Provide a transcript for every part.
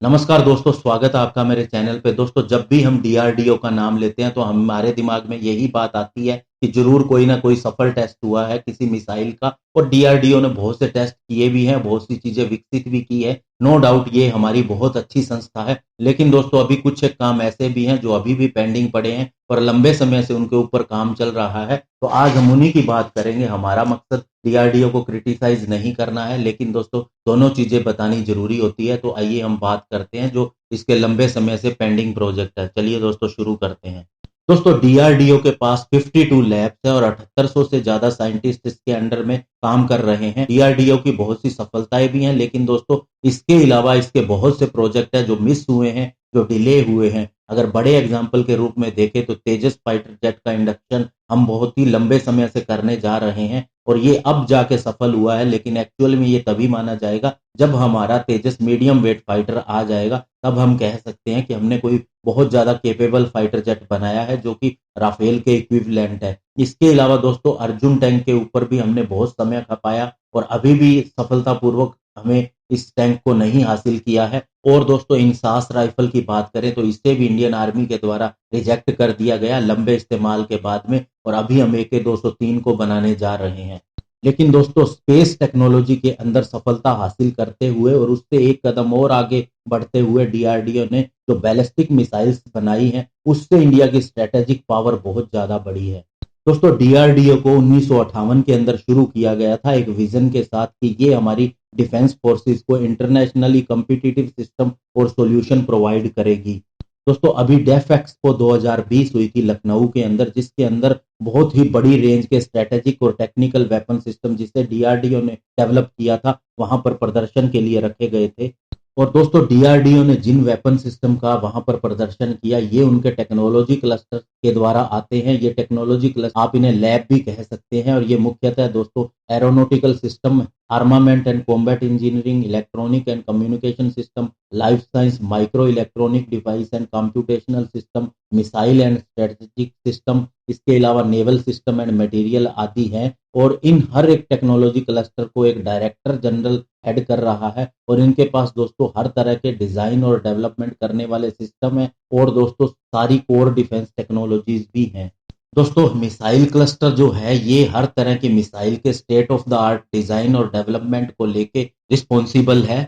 नमस्कार दोस्तों, स्वागत है आपका मेरे चैनल पे। दोस्तों, जब भी हम डीआरडीओ का नाम लेते हैं तो हमारे दिमाग में यही बात आती है कि जरूर कोई ना कोई सफल टेस्ट हुआ है किसी मिसाइल का। और डीआरडीओ ने बहुत से टेस्ट किए भी हैं, बहुत सी चीजें विकसित भी की है। नो डाउट ये हमारी बहुत अच्छी संस्था है। लेकिन दोस्तों, अभी कुछ एक काम ऐसे भी हैं जो अभी भी पेंडिंग पड़े हैं और लंबे समय से उनके ऊपर काम चल रहा है। तो आज हम उन्हीं की बात करेंगे। हमारा मकसद डीआरडीओ को क्रिटिसाइज नहीं करना है, लेकिन दोस्तों दोनों चीजें बतानी जरूरी होती है। तो आइए हम बात करते हैं जो इसके लंबे समय से पेंडिंग प्रोजेक्ट है। चलिए दोस्तों शुरू करते हैं। दोस्तों, डीआरडीओ के पास 52 लैब्स है और 7800 से ज्यादा साइंटिस्ट इसके अंडर में काम कर रहे हैं। डीआरडीओ की बहुत सी सफलताएं भी हैं, लेकिन दोस्तों इसके अलावा इसके बहुत से प्रोजेक्ट हैं जो मिस हुए हैं, जो डिले हुए हैं। अगर बड़े एग्जाम्पल के रूप में देखें तो तेजस फाइटर जेट का इंडक्शन हम बहुत ही लंबे समय से करने जा रहे हैं और ये अब जाके सफल हुआ है। लेकिन एक्चुअल में ये तभी माना जाएगा जब हमारा तेजस मीडियम वेट फाइटर आ जाएगा, तब हम कह सकते हैं कि हमने कोई बहुत ज्यादा केपेबल फाइटर जेट बनाया है जो कि राफेल के इक्विवेलेंट है। इसके अलावा दोस्तों अर्जुन टैंक के ऊपर भी हमने बहुत समय खपाया और अभी भी सफलतापूर्वक हमें इस टैंक को नहीं हासिल किया है। और दोस्तों इंसास राइफल की बात करें तो इसे भी इंडियन आर्मी के द्वारा रिजेक्ट कर दिया गया लंबे इस्तेमाल के बाद में, और अभी हम AK 203 को बनाने जा रहे हैं। लेकिन दोस्तों स्पेस टेक्नोलॉजी के अंदर सफलता हासिल करते हुए और उससे एक कदम और आगे बढ़ते हुए डीआरडीओ ने जो बैलिस्टिक मिसाइल्स बनाई हैं उससे इंडिया की स्ट्रेटेजिक पावर बहुत ज्यादा बढ़ी है। दोस्तों डीआरडीओ को 1958 के अंदर शुरू किया गया था एक विजन के साथ कि ये हमारी डिफेंस फोर्सेस को इंटरनेशनली कॉम्पिटिटिव सिस्टम और सॉल्यूशन प्रोवाइड करेगी। दोस्तों अभी डेफ एक्सपो 2020 हुई थी लखनऊ के अंदर, जिसके अंदर बहुत ही बड़ी रेंज के स्ट्रेटेजिक और टेक्निकल वेपन सिस्टम जिसे डीआरडीओ ने डेवलप किया था वहां पर प्रदर्शन के लिए रखे गए थे। और दोस्तों डीआरडीओ ने जिन वेपन सिस्टम का वहां पर प्रदर्शन किया ये उनके टेक्नोलॉजी क्लस्टर के द्वारा आते हैं। ये टेक्नोलॉजी क्लस्टर आप इन्हें लैब भी कह सकते हैं और ये मुख्यतः दोस्तों aeronautical system, armament and combat engineering, electronic and communication system, life science, micro electronic device and computational system, missile and strategic system, इसके अलावा नेवल सिस्टम एंड मटेरियल आदि हैं। और इन हर एक टेक्नोलॉजी क्लस्टर को एक डायरेक्टर जनरल हेड कर रहा है और इनके पास दोस्तों हर तरह के डिजाइन और डेवलपमेंट करने वाले सिस्टम है और दोस्तों सारी कोर डिफेंस टेक्नोलॉजीज भी हैं। दोस्तों मिसाइल क्लस्टर जो है ये हर तरह की मिसाइल के state of the art design और डेवलपमेंट को लेके रिस्पॉन्सिबल है,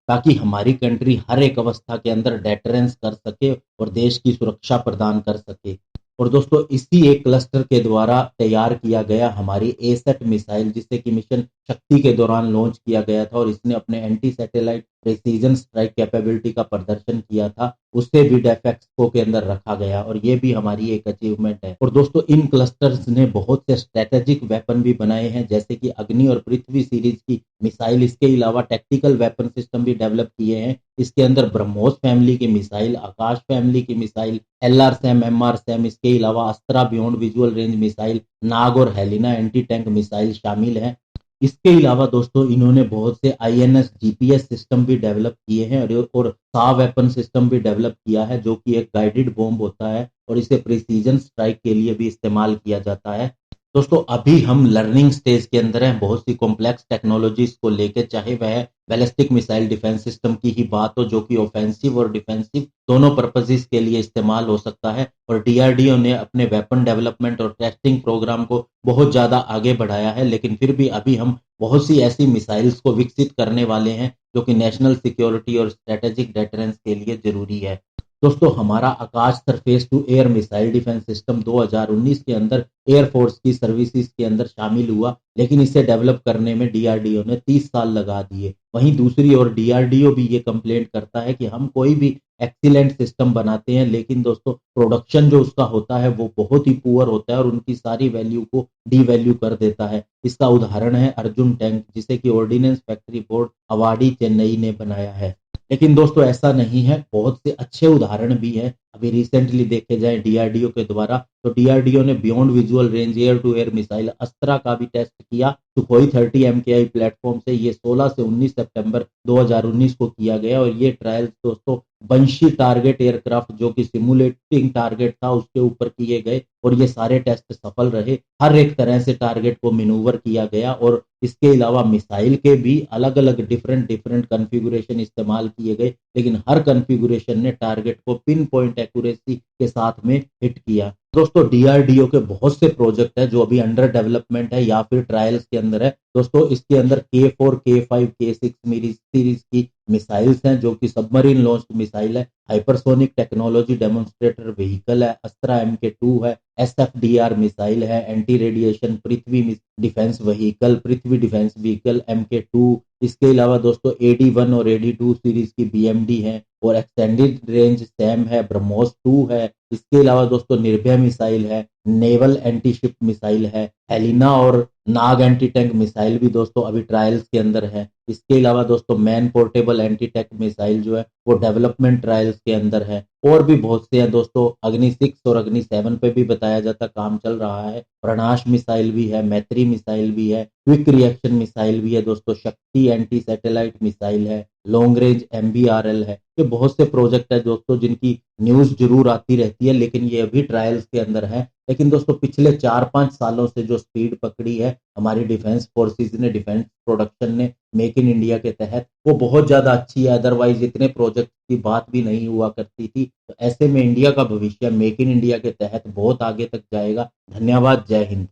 ताकि हमारी कंट्री हर एक अवस्था के अंदर डेटरेंस कर सके और देश की सुरक्षा प्रदान कर सके। और दोस्तों इसी एक क्लस्टर के द्वारा तैयार किया गया हमारी एसेट मिसाइल, जिसे कि मिशन शक्ति के दौरान लॉन्च किया गया था और इसने अपने anti satellite precision strike capability का प्रदर्शन किया था, उसे भी डेफ एक्सपो के अंदर रखा गया और ये भी हमारी एक अचीवमेंट है। और दोस्तों इन क्लस्टर्स ने बहुत से स्ट्रेटेजिक वेपन भी बनाए हैं, जैसे कि अग्नि और पृथ्वी सीरीज की मिसाइल। इसके अलावा टैक्टिकल वेपन सिस्टम भी डेवलप किए हैं। इसके अंदर ब्रह्मोस फैमिली की मिसाइल, आकाश फैमिली की missile, LR SAM, MR SAM, इसके अलावा Astra beyond visual range missile, Nag और हेलिना एंटी टैंक मिसाइल शामिल हैं। इसके अलावा दोस्तों इन्होंने बहुत से INS GPS सिस्टम भी डेवलप किए हैं और सा वेपन सिस्टम भी डेवलप किया है जो कि एक गाइडेड बॉम्ब होता है और इसे प्रिसीजन स्ट्राइक के लिए भी इस्तेमाल किया जाता है। दोस्तों अभी हम लर्निंग स्टेज के अंदर हैं बहुत सी कॉम्प्लेक्स टेक्नोलॉजीज को लेकर, चाहे वह बैलिस्टिक मिसाइल डिफेंस सिस्टम की ही बात हो जो कि ऑफेंसिव और डिफेंसिव दोनों पर्पसेस के लिए इस्तेमाल हो सकता है। और डीआरडीओ ने अपने वेपन डेवलपमेंट और टेस्टिंग प्रोग्राम को बहुत ज्यादा आगे बढ़ाया है, लेकिन फिर भी अभी हम बहुत सी ऐसी मिसाइल्स को विकसित करने वाले हैं जो कि नेशनल सिक्योरिटी और स्ट्रेटेजिक डेटरेंस के लिए जरूरी है। दोस्तों हमारा Akash surface to air missile defence system 2019 के अंदर एयरफोर्स की सर्विसेज के अंदर शामिल हुआ, लेकिन इसे डेवलप करने में डीआरडीओ ने 30 साल लगा दिए। वहीं दूसरी ओर डीआरडीओ भी ये कंप्लेंट करता है कि हम कोई भी एक्सीलेंट सिस्टम बनाते हैं, लेकिन दोस्तों प्रोडक्शन जो उसका होता है वो बहुत ही पुअर होता है और उनकी सारी वैल्यू को डी वैल्यू कर देता है। इसका उदाहरण है अर्जुन टैंक, जिसे कि ordnance factory board awardee Chennai ने बनाया है। लेकिन दोस्तों ऐसा नहीं है, बहुत से अच्छे उदाहरण भी हैं। अभी रिसेंटली देखे जाए डीआरडीओ के द्वारा तो डीआरडीओ ने beyond visual range air to air missile Astra का भी टेस्ट किया सुखोई 30 MKI प्लेटफॉर्म से। ये 16 से 19 सितंबर 2019 को किया गया और ये ट्रायल दोस्तों बंशी टारगेट एयरक्राफ्ट जो कि सिमुलेटिंग टारगेट था उसके ऊपर किए गए और ये सारे टेस्ट सफल रहे। हर एक तरह से टारगेट को मैन्यूवर किया गया और इसके अलावा मिसाइल के भी अलग अलग डिफरेंट डिफरेंट कन्फिगुरेशन इस्तेमाल किए गए, लेकिन हर कन्फिगुरेशन ने टारगेट को पिन पॉइंट एक्यूरेसी के साथ में हिट किया। दोस्तों डीआरडीओ के बहुत से प्रोजेक्ट है जो अभी अंडर डेवलपमेंट है या फिर ट्रायल्स के अंदर है। दोस्तों इसके अंदर K4, K5, K6 सीरीज की मिसाइल्स हैं जो कि सबमरीन लॉन्च मिसाइल है, हाइपरसोनिक टेक्नोलॉजी डेमोन्स्ट्रेटर व्हीकल है, अस्त्रा MK2 है, SFDR मिसाइल है, एंटी रेडिएशन पृथ्वी डिफेंस व्हीकल, पृथ्वी डिफेंस व्हीकल MK2। इसके अलावा दोस्तों AD1 और AD2 सीरीज की BMD है और एक्सटेंडेड रेंज सैम है, ब्रह्मोस 2 है। इसके अलावा दोस्तों निर्भया मिसाइल है, नेवल एंटी शिप मिसाइल है, हेलिना और नाग एंटी टैंक मिसाइल भी दोस्तों अभी ट्रायल्स के अंदर है। इसके अलावा दोस्तों man portable anti tank missile जो है वो डेवलपमेंट ट्रायल्स के अंदर है। और भी बहुत से हैं दोस्तों, अग्नि 6 और अग्नि 7 पे भी बताया जाता काम चल रहा है। प्रणाश मिसाइल भी है, मैत्री मिसाइल भी है, क्विक रिएक्शन मिसाइल भी है दोस्तों, शक्ति एंटी सैटेलाइट मिसाइल है, लॉन्ग रेंज MBRL है। ये बहुत से प्रोजेक्ट है दोस्तों जिनकी न्यूज जरूर आती रहती है, लेकिन ये अभी ट्रायल्स के अंदर है। लेकिन दोस्तों पिछले 4-5 सालों से जो स्पीड पकड़ी है हमारी डिफेंस फोर्सेस ने, डिफेंस प्रोडक्शन ने मेक इन इंडिया के तहत, वो बहुत ज्यादा अच्छी है। अदरवाइज इतने प्रोजेक्ट की बात भी नहीं हुआ करती थी। तो ऐसे में इंडिया का भविष्य मेक इन इंडिया के तहत बहुत आगे तक जाएगा। धन्यवाद। जय हिंद।